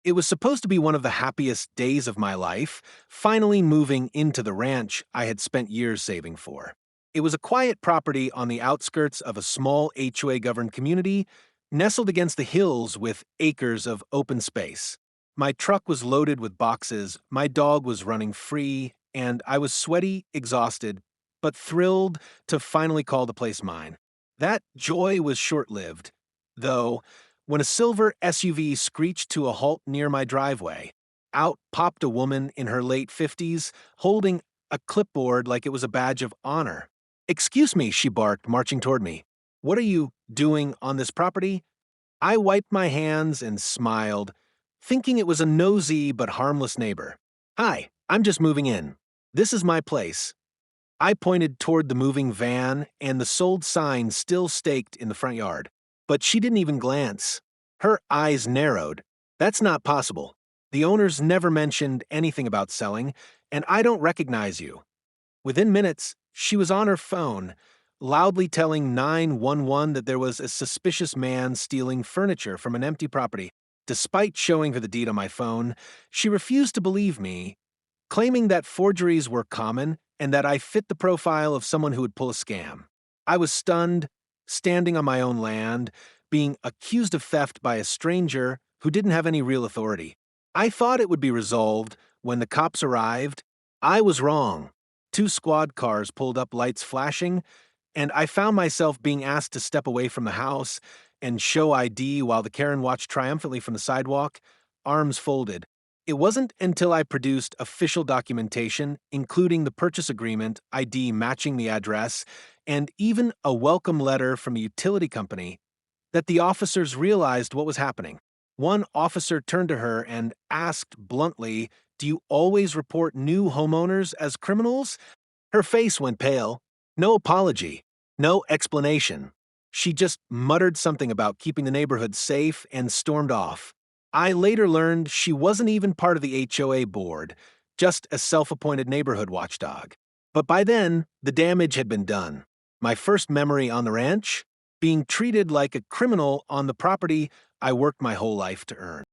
It was supposed to be one of the happiest days of my life, finally moving into the ranch I had spent years saving for. It was a quiet property on the outskirts of a small HOA-governed community, nestled against the hills with acres of open space. My truck was loaded with boxes, my dog was running free, and I was sweaty, exhausted, but thrilled to finally call the place mine. That joy was short-lived, though, when a silver SUV screeched to a halt near my driveway. Out popped a woman in her late 50s, holding a clipboard like it was a badge of honor. "Excuse me," she barked, marching toward me. "What are you doing on this property?" I wiped my hands and smiled, thinking it was a nosy but harmless neighbor. "Hi, I'm just moving in. This is my place." I pointed toward the moving van and the sold sign still staked in the front yard. But she didn't even glance. Her eyes narrowed. "That's not possible. The owners never mentioned anything about selling, and I don't recognize you." Within minutes, she was on her phone, loudly telling 911 that there was a suspicious man stealing furniture from an empty property. Despite showing her the deed on my phone, she refused to believe me, claiming that forgeries were common and that I fit the profile of someone who would pull a scam. I was stunned, standing on my own land, being accused of theft by a stranger who didn't have any real authority. I thought it would be resolved when the cops arrived. I was wrong. Two squad cars pulled up, lights flashing, and I found myself being asked to step away from the house and show ID while the Karen watched triumphantly from the sidewalk, arms folded. It wasn't until I produced official documentation, including the purchase agreement, ID matching the address, and even a welcome letter from a utility company, that the officers realized what was happening. One officer turned to her and asked bluntly, "Do you always report new homeowners as criminals?" Her face went pale. No apology, no explanation. She just muttered something about keeping the neighborhood safe and stormed off. I later learned she wasn't even part of the HOA board, just a self-appointed neighborhood watchdog. But by then, the damage had been done. My first memory on the ranch? Being treated like a criminal on the property I worked my whole life to earn.